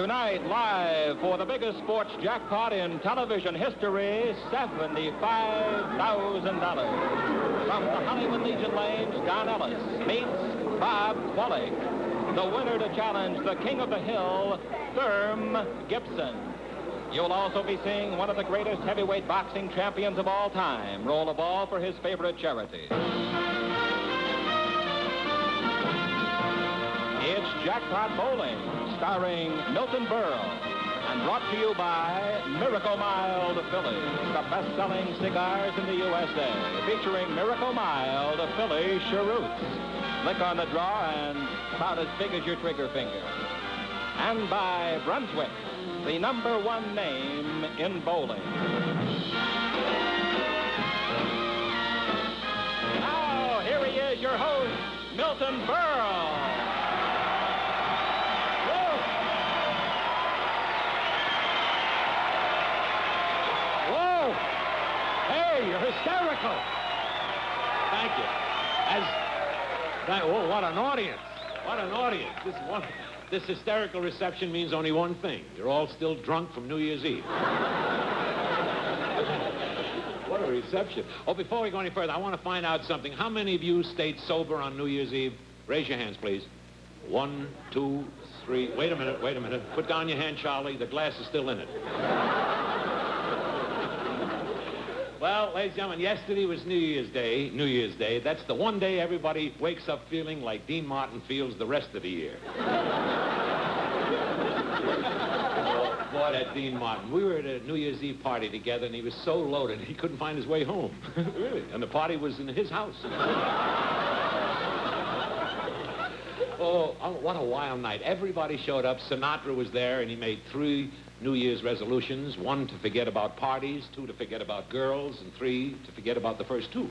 Tonight, live for the biggest sports jackpot in television history, $75,000. From the Hollywood Legion Lanes, Don Ellis meets Bob Kwolek, the winner to challenge the King of the Hill, Therm Gibson. You'll also be seeing one of the greatest heavyweight boxing champions of all time roll a ball for his favorite charity. It's Jackpot Bowling, starring Milton Berle, and brought to you by Miracle Mild Philly, the best-selling cigars in the USA, featuring Miracle Mild Philly cheroots. Click on the draw and about as big as your trigger finger. And by Brunswick, the #1 name in bowling. Now, here he is, your host, Milton Berle. You're hysterical. Thank you. Oh, what an audience. What an audience. This hysterical reception means only one thing. You're all still drunk from New Year's Eve. What a reception. Oh, before we go any further, I want to find out something. How many of you stayed sober on New Year's Eve? Raise your hands, please. 1, 2, 3. Wait a minute. Put down your hand, Charlie. The glass is still in it. Well, ladies and gentlemen, yesterday was New Year's Day. That's the one day everybody wakes up feeling like Dean Martin feels the rest of the year. Oh, boy, that Dean Martin. We were at a New Year's Eve party together, and he was so loaded he couldn't find his way home. Really. And the party was in his house. Oh, what a wild night. Everybody showed up. Sinatra was there, and he made 3 New Year's resolutions. 1 to forget about parties, 2 to forget about girls, and 3 to forget about the first 2.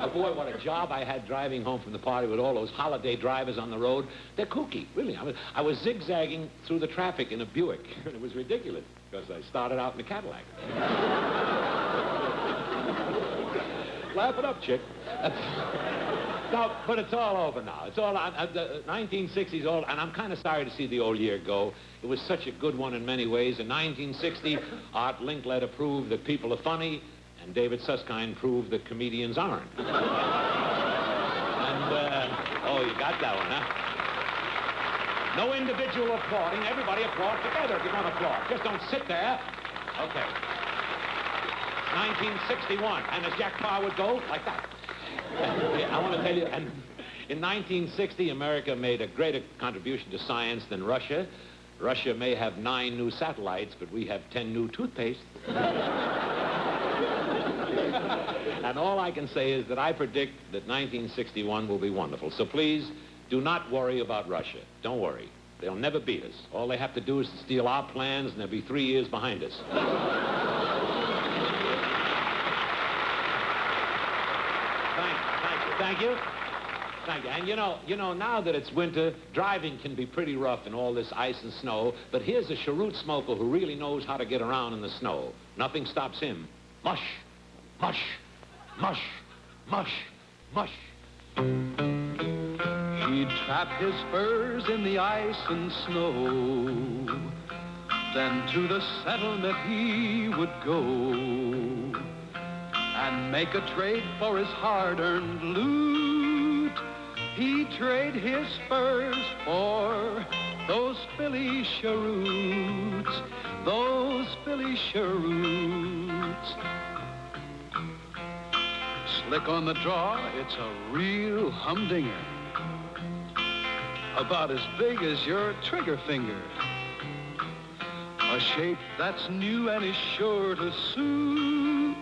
Oh, boy, what a job I had driving home from the party with all those holiday drivers on the road. They're kooky, really. I was zigzagging through the traffic in a Buick, and it was ridiculous because I started out in a Cadillac. Laugh it up, chick. No, but it's all over now. It's all, the 1960s all, and I'm kind of sorry to see the old year go. It was such a good one in many ways. In 1960, Art Linkletter proved that people are funny, and David Susskind proved that comedians aren't. And, oh, you got that one, huh? No individual applauding. Everybody applaud together if you want to applaud. Just don't sit there. Okay. 1961, and as Jack Parr would go, like that. I want to tell you, and in 1960, America made a greater contribution to science than Russia. Russia may have 9 new satellites, but we have 10 new toothpastes. And all I can say is that I predict that 1961 will be wonderful. So please, do not worry about Russia. Don't worry. They'll never beat us. All they have to do is to steal our plans, and they'll be 3 years behind us. Thank you. And you know, now that it's winter, driving can be pretty rough in all this ice and snow, but here's a cheroot smoker who really knows how to get around in the snow. Nothing stops him. Mush, mush, mush, mush, mush. He'd trap his furs in the ice and snow, then to the settlement he would go and make a trade for his hard-earned loot. He'd trade his furs for those Philly cheroots, Slick on the draw, it's a real humdinger, about as big as your trigger finger. A shape that's new and is sure to suit.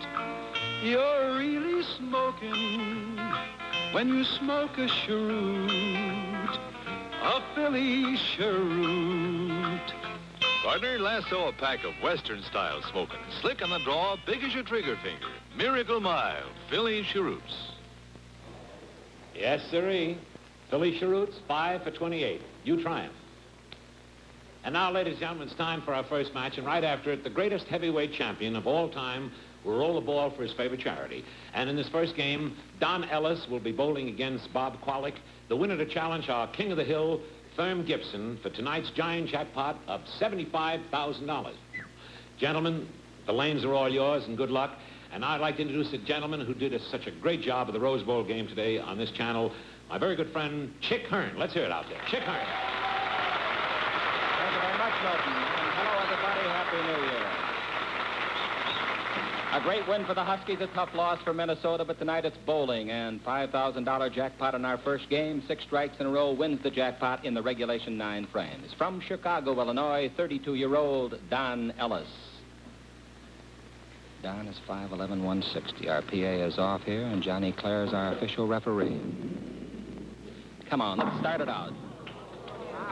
You're really smoking when you smoke a cheroot, a Philly cheroot. Partner, lasso a pack of Western-style smoking. Slick on the draw, big as your trigger finger. Miracle Mild, Philly cheroots. Yes, sirree. Philly cheroots, 5 for 28. You try 'em. And now, ladies and gentlemen, it's time for our first match, and right after it, the greatest heavyweight champion of all time will roll the ball for his favorite charity. And in this first game, Don Ellis will be bowling against Bob Kwolek. The winner to challenge our King of the Hill, Therm Gibson for tonight's giant jackpot of $75,000. Gentlemen, the lanes are all yours, and good luck. And I'd like to introduce a gentleman who did such a great job of the Rose Bowl game today on this channel, my very good friend, Chick Hearn. Let's hear it out there. Chick Hearn. Thank you very much, Milton. And hello, everybody. Happy New Year. A great win for the Huskies, a tough loss for Minnesota, but tonight it's bowling, and $5,000 jackpot in our first game. 6 strikes in a row wins the jackpot in the regulation 9 frames. From Chicago, Illinois, 32-year-old Don Ellis. Don is 5'11", 160. Our PA is off here, and Johnny Clare's our official referee. Come on, let's start it out.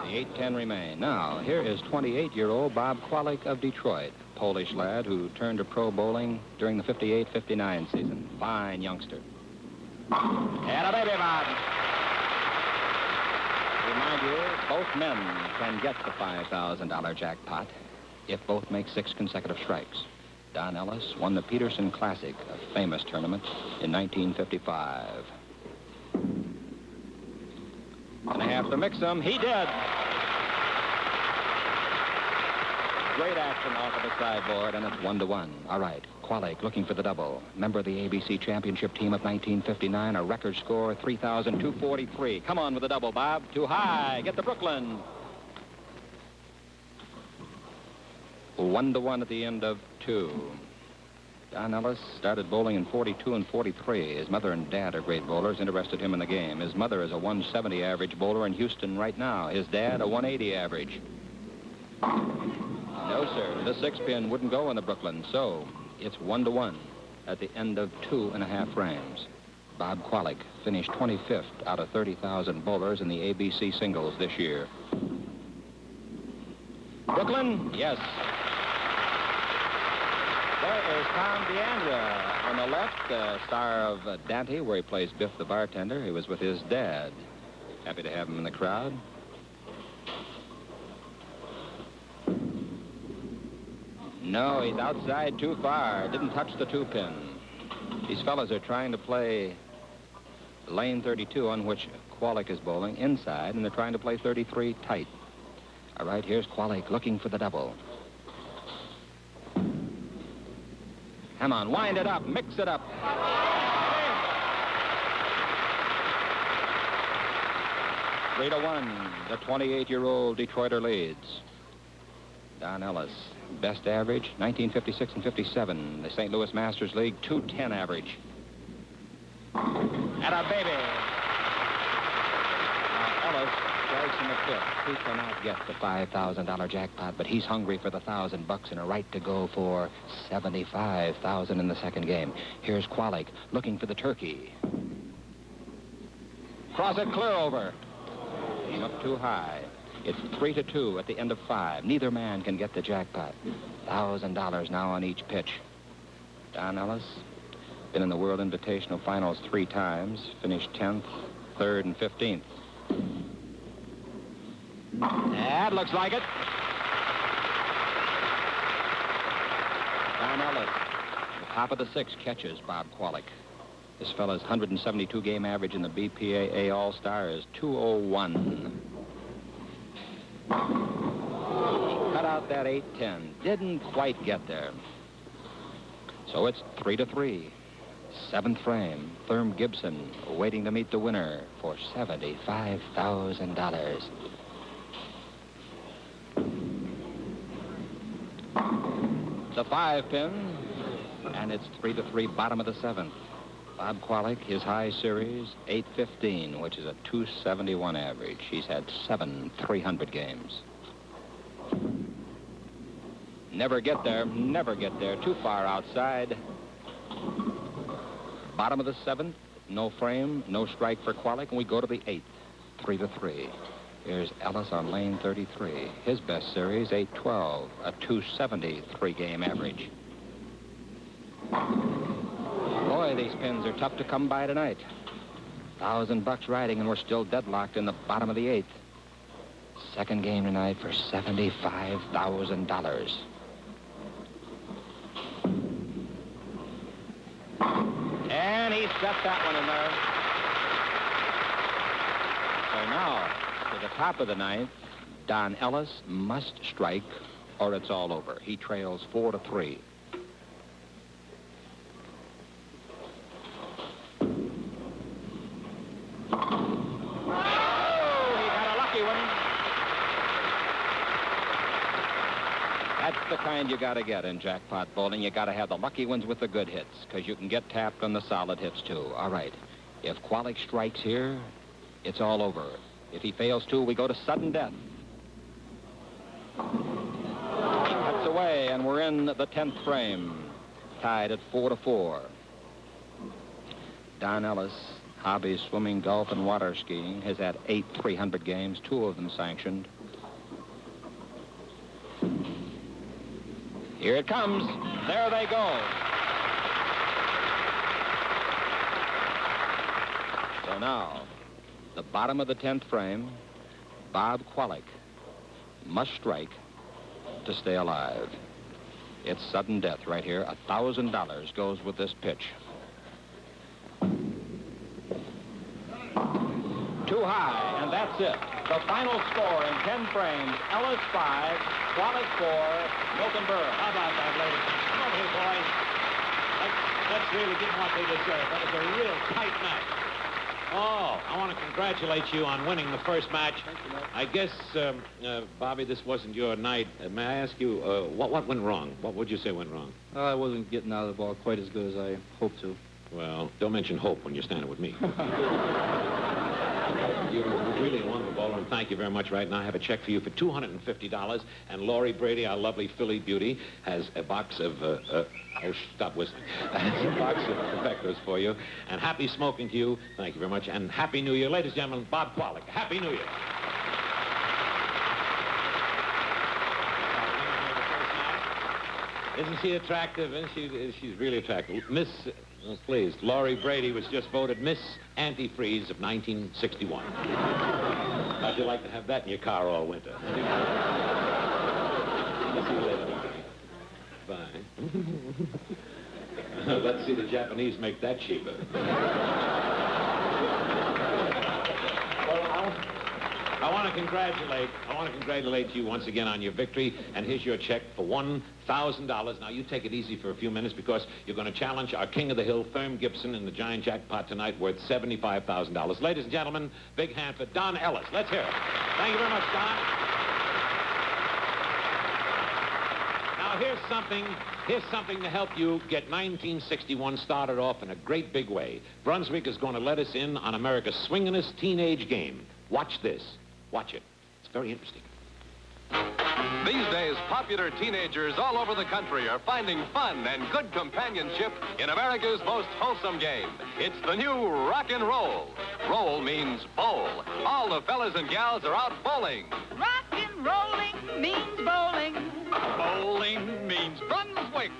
The 8-10 remain. Now, here is 28-year-old Bob Kwolek of Detroit, Polish lad who turned to pro bowling during the 58-59 season. Fine youngster. And a baby, Bob. Remind you, both men can get the $5,000 jackpot if both make 6 consecutive strikes. Don Ellis won the Peterson Classic, a famous tournament, in 1955. Gonna have to mix them. He did. Great action off of the sideboard, and it's 1-1. All right, Kwolek looking for the double. Member of the ABC Championship team of 1959, a record score, 3,243. Come on with the double, Bob. Too high. Get to Brooklyn. 1-1 at the end of 2. Don Ellis started bowling in 42 and 43. His mother and dad are great bowlers, interested him in the game. His mother is a 170 average bowler in Houston right now. His dad, a 180 average. No, sir, the 6-pin wouldn't go in the Brooklyn, so it's 1-1 at the end of 2.5 frames. Bob Kwolek finished 25th out of 30,000 bowlers in the ABC singles this year. Brooklyn, yes. There is Tom DeAndrea on the left, star of Dante, where he plays Biff the bartender. He was with his dad. Happy to have him in the crowd. No, he's outside too far. Didn't touch the 2-pin. These fellas are trying to play lane 32, on which Kwolek is bowling, inside, and they're trying to play 33 tight. All right, here's Kwolek looking for the double. Come on, wind it up, mix it up. 3-1, the 28-year-old Detroiter leads. Don Ellis, best average, 1956 and 57. The St. Louis Masters League, 210 average. And a baby. Ellis strikes in the 5th. He cannot get the $5,000 jackpot, but he's hungry for the $1,000 and a right to go for $75,000 in the second game. Here's Kwolek looking for the turkey. Cross it clear over. Came up too high. It's 3-2 at the end of 5. Neither man can get the jackpot. $1,000 now on each pitch. Don Ellis, been in the World Invitational Finals 3 times, finished 10th, 3rd, and 15th. That looks like it. Don Ellis, the top of the 6 catches Bob Kwolek. This fella's 172 game average in the BPAA All-Star is 201. Cut out that 8-10. Didn't quite get there. So it's 3-3. 7th frame. Therm Gibson waiting to meet the winner for $75,000. The 5-pin, and it's 3-3, bottom of the 7th. Bob Kwolek, his high series, 815, which is a 271 average. He's had 7 300 games. Never get there, too far outside. Bottom of the 7th, no frame, no strike for Kwolek, and we go to the 8th, 3-3. Here's Ellis on lane 33. His best series, 812, a 273 game average. Boy, these pins are tough to come by tonight. $1,000 riding, and we're still deadlocked in the bottom of the 8th. Second game tonight for $75,000. And he set that one in there. So now, to the top of the ninth, Don Ellis must strike or it's all over. He trails 4-3. That's the kind you got to get in jackpot bowling. You got to have the lucky ones with the good hits, because you can get tapped on the solid hits, too. All right. If Kwolek strikes here, it's all over. If he fails to, we go to sudden death. Cuts away, and we're in the 10th frame, tied at 4-4. Don Ellis, hobbies swimming, golf, and water skiing, has had 8 300 games, 2 of them sanctioned. Here it comes. There they go. So now, the bottom of the 10th frame, Bob Kwolek must strike to stay alive. It's sudden death right here. $1,000 goes with this pitch. Too high, and that's it. The final score in 10 frames, Ellis 5, Kwolek 4, Milton Berle. How about that, ladies? Come over here, boys. Let's really give them what they deserve. That was a real tight match. Oh, I want to congratulate you on winning the first match. Thank you, Mike. I guess, Bobby, this wasn't your night. May I ask you, what went wrong? What would you say went wrong? I wasn't getting out of the ball quite as good as I hoped to. Well, don't mention hope when you're standing with me. You're really a wonderful bowler, and thank you very much. Right now, I have a check for you for $250, and Laurie Brady, our lovely Philly beauty, has a box of, oh, stop whistling. Has a box of perfectos for you, and happy smoking to you. Thank you very much, and Happy New Year. Ladies and gentlemen, Bob Kwolek. Happy New Year. Isn't she attractive? She's really attractive. Miss, please, Laurie Brady was just voted Miss Antifreeze of 1961. How'd you like to have that in your car all winter? I'll see you later. Bye. Let's see the Japanese make that cheaper. I want to congratulate you once again on your victory, and here's your check for $1,000. Now, you take it easy for a few minutes because you're going to challenge our king of the hill, Therm Gibson, in the giant jackpot tonight worth $75,000. Ladies and gentlemen, big hand for Don Ellis. Let's hear it. Thank you very much, Don. Now, here's something to help you get 1961 started off in a great big way. Brunswick is going to let us in on America's swingin'est teenage game. Watch this. Watch it. It's very interesting. These days, popular teenagers all over the country are finding fun and good companionship in America's most wholesome game. It's the new rock and roll. Roll means bowl. All the fellas and gals are out bowling. Rock and rolling means bowling. Bowling means Brunswick.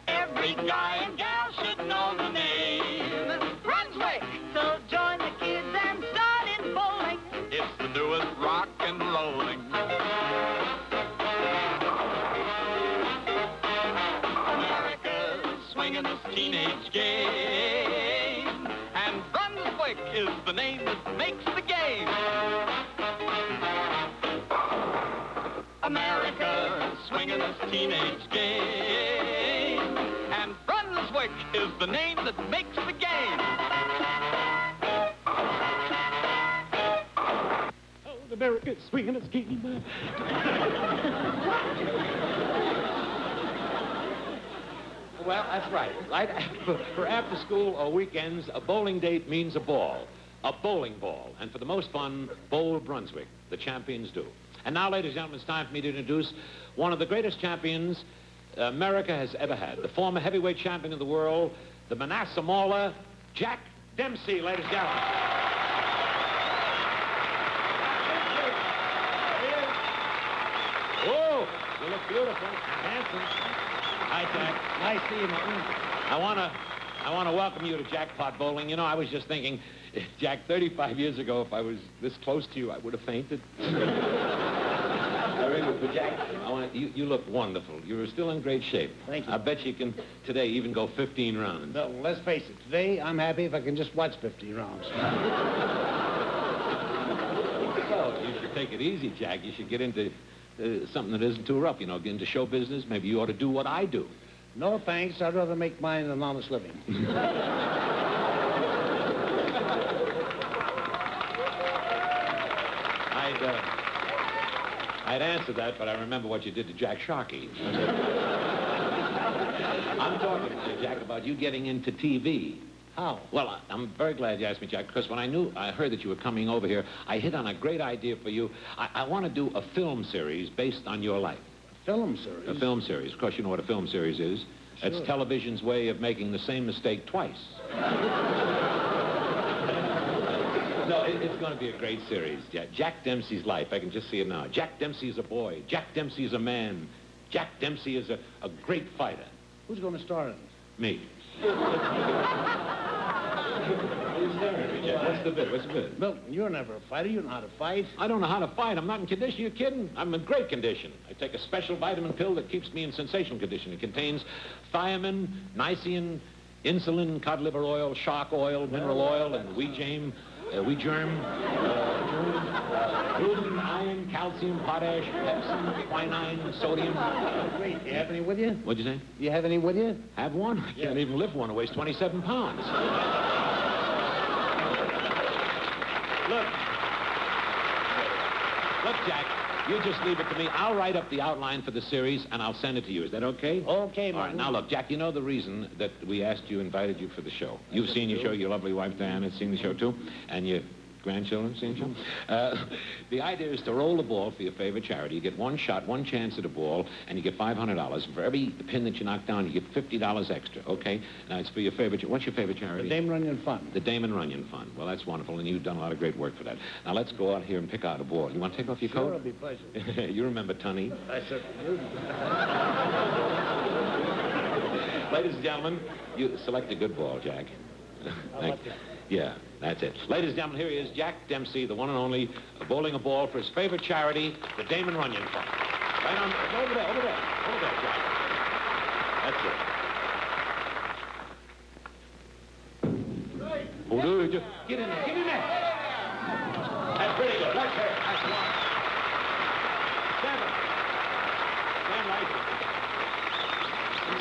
Every guy and gal should know the name. Brunswick. So join the kids and start in bowling. It's the newest rock and rolling. America's swinging this teenage game. And Brunswick is the name that makes the game. America's swinging this teenage game. And Brunswick is the name that makes the game. America's swinging its game. Well, that's right. Right for after school or weekends, a bowling date means a ball, a bowling ball. And for the most fun, bowl Brunswick. The champions do. And now, ladies and gentlemen, it's time for me to introduce one of the greatest champions America has ever had. The former heavyweight champion of the world, the Manasseh Mauler, Jack Dempsey, ladies and gentlemen. Whoa, you look beautiful, handsome. Hi, Jack. Nice seeing you, Milton. I want to welcome you to Jackpot Bowling. You know, I was just thinking, Jack, 35 years ago, if I was this close to you, I would have fainted. But Jack, you look wonderful. You're still in great shape. Thank you. I bet you can, today, even go 15 rounds. No, let's face it. Today, I'm happy if I can just watch 50 rounds. Well, you should take it easy, Jack. You should get into something that isn't too rough, you know, get into show business. Maybe you ought to do what I do. No, thanks. I'd rather make mine an honest living. I'd answer that, but I remember what you did to Jack Sharkey. I'm talking, Jack, about you getting into TV. How? Well, I'm very glad you asked me, Jack, because when I heard that you were coming over here, I hit on a great idea for you. I want to do a film series based on your life. Film series? A film series. Of course, you know what a film series is. Sure. It's television's way of making the same mistake twice. No, it's going to be a great series. Jack Dempsey's life. I can just see it now. Jack Dempsey's a boy. Jack Dempsey's a man. Jack Dempsey is a great fighter. Who's going to star in it? Me. What's the bid? What's the bid? Milton, you're never a fighter. You know how to fight. I don't know how to fight. I'm not in condition. You kidding? I'm in great condition. I take a special vitamin pill that keeps me in sensational condition. It contains thiamine, niacin, insulin, cod liver oil, shark oil, mineral oil, and wheat germ, gluten, iron, calcium, potash, pepsin, quinine, sodium. Great. You have any with you? What'd you say? You have any with you? Have one? I can't even lift one. It weighs 27 pounds. Look, Jack, you just leave it to me. I'll write up the outline for the series, and I'll send it to you. Is that okay? Okay, All right, now look, Jack, you know the reason that we invited you for the show. You've seen your show. Your lovely wife, Diana, has seen the show, too. And your grandchildren seen the show. The idea is to roll the ball for your favorite charity. You get one shot, one chance at a ball, and you get $500. For every pin that you knock down, you get $50 extra, okay? Now, it's for your favorite... What's your favorite charity? The Damon Runyon Fund. The Damon Runyon Fund. Well, that's wonderful, and you've done a lot of great work for that. Now, let's go out here and pick out a ball. You want to take off your coat? Sure, it'll be a pleasure. You remember Tunny? I certainly do. Ladies and gentlemen, you select a good ball, Jack. Like that. Yeah, that's it. Ladies and gentlemen, here he is, Jack Dempsey, the one and only, bowling a ball for his favorite charity, the Damon Runyon Fund. Right on, over there, Jack. That's it. Oh, dude, just get in there, get in there. That's pretty good. That's it. That's one.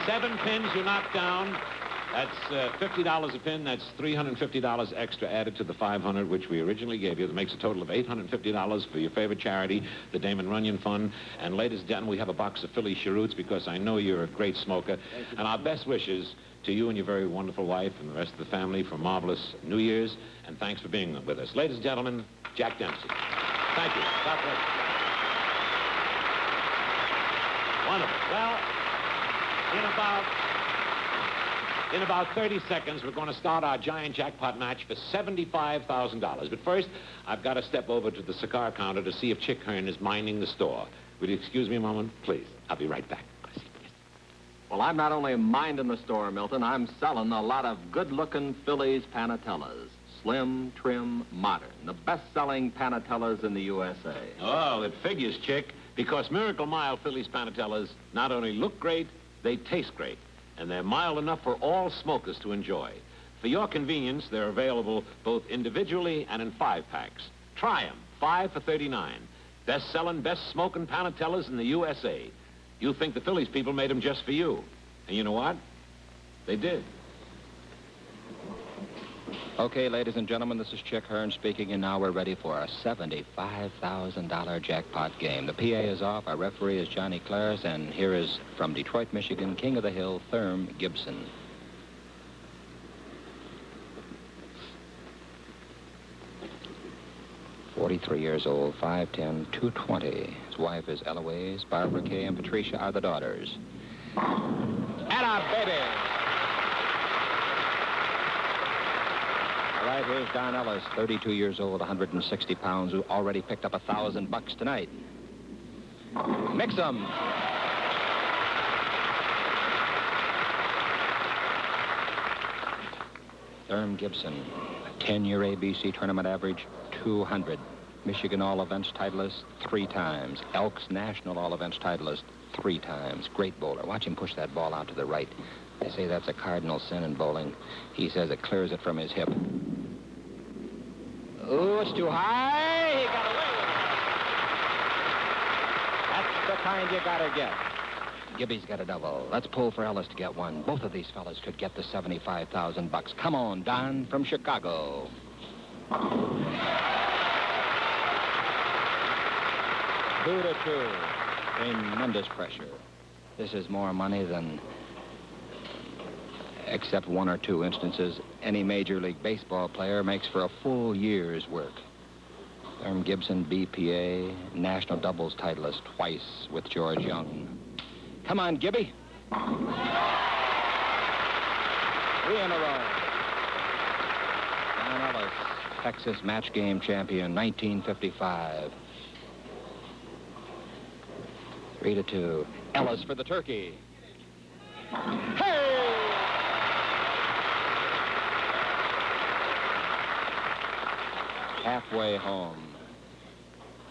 7. 7 pins you knock down. That's $50 a pin. That's $350 extra added to the $500 which we originally gave you. That makes a total of $850 for your favorite charity, the Damon Runyon Fund. And ladies and gentlemen, we have a box of Philly cheroots because I know you're a great smoker. And our best wishes to you and your very wonderful wife and the rest of the family for marvelous New Year's. And thanks for being with us. Ladies and gentlemen, Jack Dempsey. Thank you. God bless you. Wonderful. Well, in about 30 seconds, we're going to start our giant jackpot match for $75,000. But first, I've got to step over to the cigar counter to see if Chick Hearn is minding the store. Will you excuse me a moment? Please. I'll be right back. Well, I'm not only minding the store, Milton, I'm selling a lot of good-looking Phillies Panatellas. Slim, trim, modern. The best-selling Panatellas in the USA. Oh, it figures, Chick, because Miracle Mild Phillies Panatellas not only look great, they taste great. And they're mild enough for all smokers to enjoy. For your convenience, they're available both individually and in 5-packs. Try them, 5 for $39. Best-selling, best-smoking Panatellas in the USA. You think the Phillies people made them just for you. And you know what? They did. Okay, ladies and gentlemen, this is Chick Hearn speaking, and now we're ready for a $75,000 jackpot game. The PA is off, our referee is Johnny Claris, and here is, from Detroit, Michigan, King of the Hill, Therm Gibson. "43 years old, 5'10", 220. His wife is Eloise, Barbara Kay, and Patricia are the daughters. Atta baby! All right, here's Don Ellis, 32 years old, 160 pounds, who already picked up $1,000 tonight. Mix 'em. Therm Gibson, 10-year ABC tournament average, 200. Michigan All-Events titleist 3 times. Elks National All-Events titleist 3 times. Great bowler. Watch him push that ball out to the right. They say that's a cardinal sin in bowling. He says it clears it from his hip. Oh, it's too high. He got away. kind you gotta get. Gibby's got a double. Let's pull for Ellis to get one. Both of these fellas could get the $75,000. Come on, Don from Chicago. 2-2. Tremendous pressure. This is more money than, except one or two instances, any Major League Baseball player makes for a full year's work. Therm Gibson, BPA, national doubles titleist twice with George Young. Come on, Gibby. 3 in a row. Don Ellis, Texas match game champion, 1955. 3-2. Ellis for the turkey. Hey! Halfway home.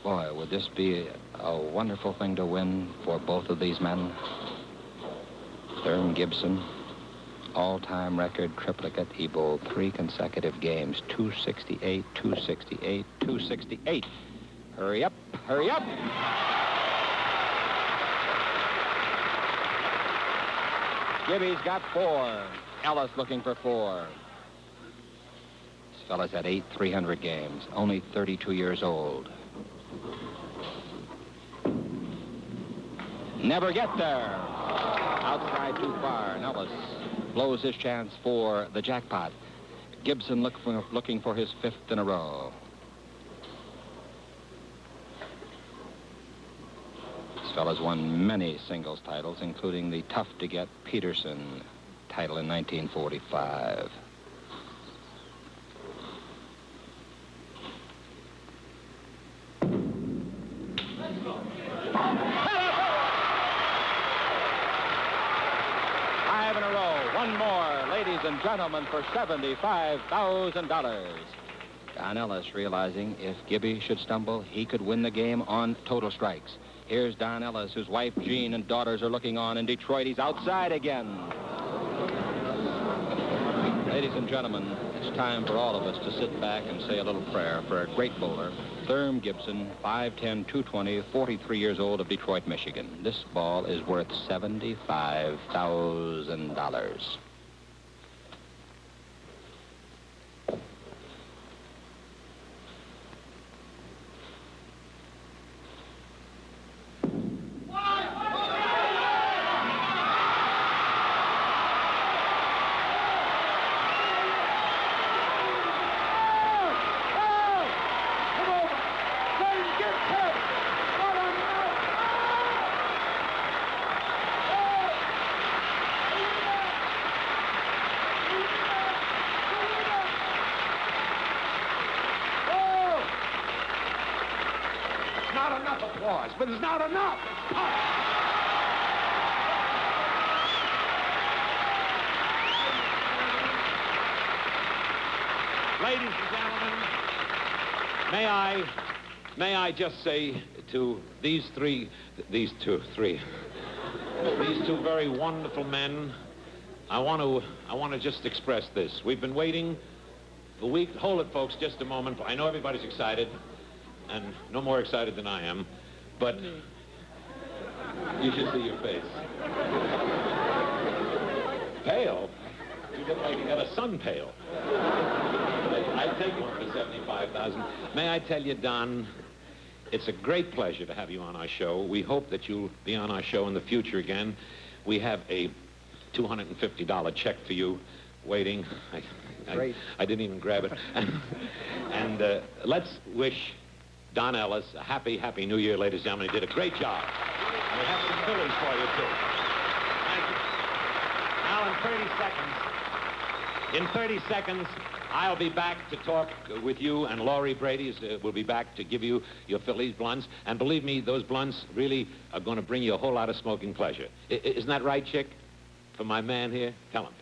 Boy, would this be a wonderful thing to win for both of these men? Therm Gibson, all-time record triplicate. He bowled 3 consecutive games, 268, 268, 268. Hurry up, hurry up! Gibby's got 4. Ellis looking for 4. This fella's had 8 300 games, only 32 years old. Never get there. Outside too far, and Ellis blows his chance for the jackpot. Gibson looking for his 5th in a row. This fella's won many singles titles, including the tough-to-get Peterson title in 1945. Ladies and gentlemen, for $75,000. Don Ellis realizing if Gibby should stumble, he could win the game on total strikes. Here's Don Ellis, whose wife Jean and daughters are looking on in Detroit. He's outside again. Ladies and gentlemen, it's time for all of us to sit back and say a little prayer for a great bowler, Therm Gibson, 5'10", 220, 43 years old, of Detroit, Michigan. This ball is worth $75,000. But it's not enough. Ladies and gentlemen, may I just say to these two very wonderful men, I want to just express this. We've been waiting a week. Hold it, folks, just a moment. I know everybody's excited, and no more excited than I am. But you should see your face. Pale? You look like you got a sun pail. I'd take one for $75,000. May I tell you, Don, it's a great pleasure to have you on our show. We hope that you'll be on our show in the future again. We have a $250 check for you waiting. I didn't even grab it. And let's wish Don Ellis a happy, happy New Year, ladies and gentlemen. He did a great job. And we have some Phillies for you, too. Thank you. Now, in 30 seconds, I'll be back to talk with you, and Laurie Brady will be back to give you your Phillies blunts. And believe me, those blunts really are going to bring you a whole lot of smoking pleasure. Isn't that right, Chick? For my man here? Tell him.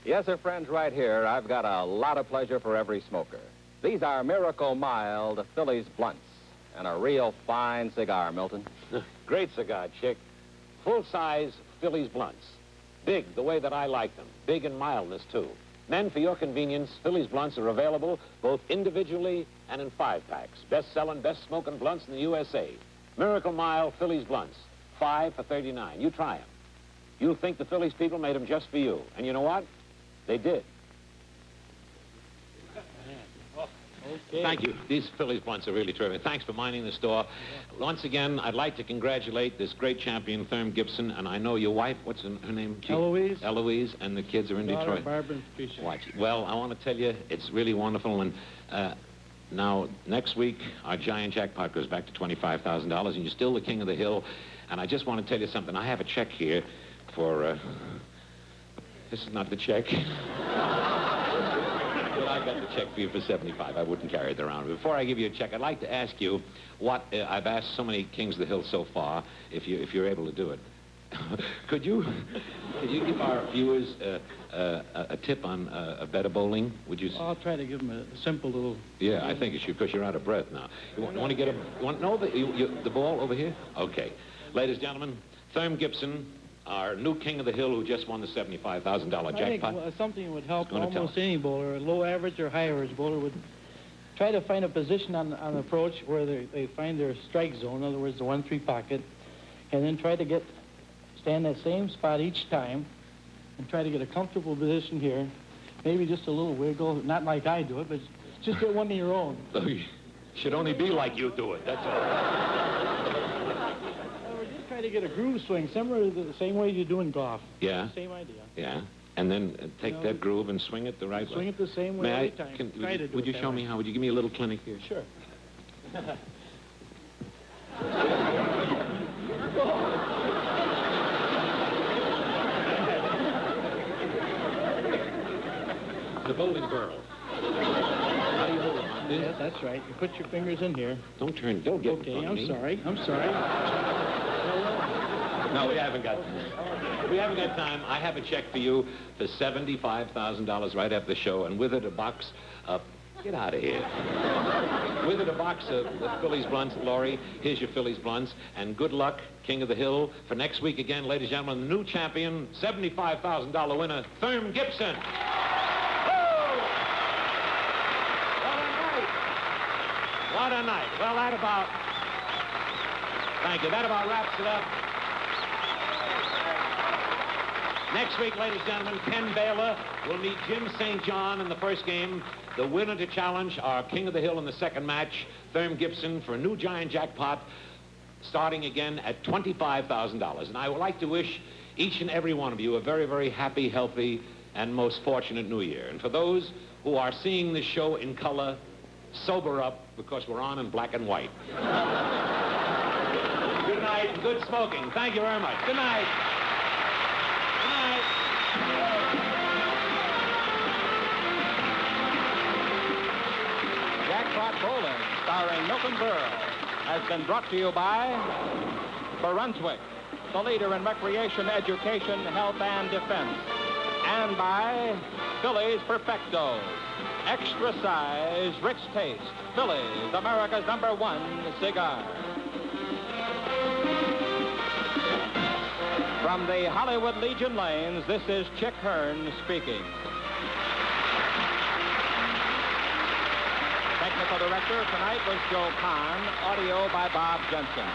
Yes, sir, friends, right here, I've got a lot of pleasure for every smoker. These are Miracle Mild Phillies blunts, and a real fine cigar, Milton. Great cigar, Chick. Full-size Phillies blunts. Big, the way that I like them. Big in mildness, too. Men, for your convenience, Phillies blunts are available both individually and in 5-packs. Best-selling, best-smoking blunts in the USA. Miracle Mile Phillies blunts, 5 for $39. You try them. You'll think the Phillies people made them just for you. And you know what? They did. Okay. Thank you. These Phillies blunts are really terrific. Thanks for minding the store. Once again, I'd like to congratulate this great champion, Therm Gibson, and I know your wife, what's her name? Eloise. Eloise, and the kids are in Daughter, Detroit. Barbara and Patricia. Watch. Well, I want to tell you, it's really wonderful, and now, next week, our giant jackpot goes back to $25,000, and you're still the king of the hill, and I just want to tell you something. I have a check here for, this is not the check. But I got the check for you for $75. I wouldn't carry it around. Before I give you a check, I'd like to ask you what I've asked so many kings of the hill so far, if you're able to do it. Could you give our viewers a tip on a bet of bowling? Would you? I'll try to give them a simple little... Yeah, I think you should, because you're out of breath now. You want to get the ball over here? Okay. Ladies and gentlemen, Therm Gibson, our new king of the hill who just won the $75,000 jackpot. I think something would help Gonna tell almost us. any bowler, a low average or high average bowler would try to find a position on the approach where they find their strike zone, in other words, the 1-3 pocket, and then try to stand that same spot each time and try to get a comfortable position here. Maybe just a little wiggle, not like I do it, but just get one of your own. Should only be like you do it, that's all. Or just try to get a groove swing, similar to the same way you do in golf. Yeah. Same idea. Yeah. And then take that groove and swing it the right way. Swing it the same way every time. Would you show me how? Would you give me a little clinic here? Sure. The bowling Berle. How do you hold it? Like this? Yes, that's right. You put your fingers in here. Don't get in front Okay, of me. I'm sorry. No, we haven't got time. We haven't got time. I have a check for you for $75,000 right after the show, and with it a box of... Get out of here. With it a box of Phillies blunts. Laurie, here's your Phillies blunts, and good luck, King of the Hill, for next week again, ladies and gentlemen, the new champion, $75,000 winner, Therm Gibson. What a night. Well, thank you. That about wraps it up. Next week, ladies and gentlemen, Ken Baylor will meet Jim St. John in the first game. The winner to challenge our King of the Hill in the second match, Therm Gibson, for a new giant jackpot, starting again at $25,000. And I would like to wish each and every one of you a very, very happy, healthy, and most fortunate New Year. And for those who are seeing this show in color, sober up, because we're on in black and white. Good night and good smoking. Thank you very much. Good night. Good night. Jackpot Bowling, starring Milton Berle, has been brought to you by Brunswick, the leader in recreation, education, health, and defense, and by Phillies Perfectos. Extra size, rich taste. Phillies, America's #1 cigar. From the Hollywood Legion Lanes, this is Chick Hearn speaking. Technical director tonight was Joe Kahn. Audio by Bob Jensen.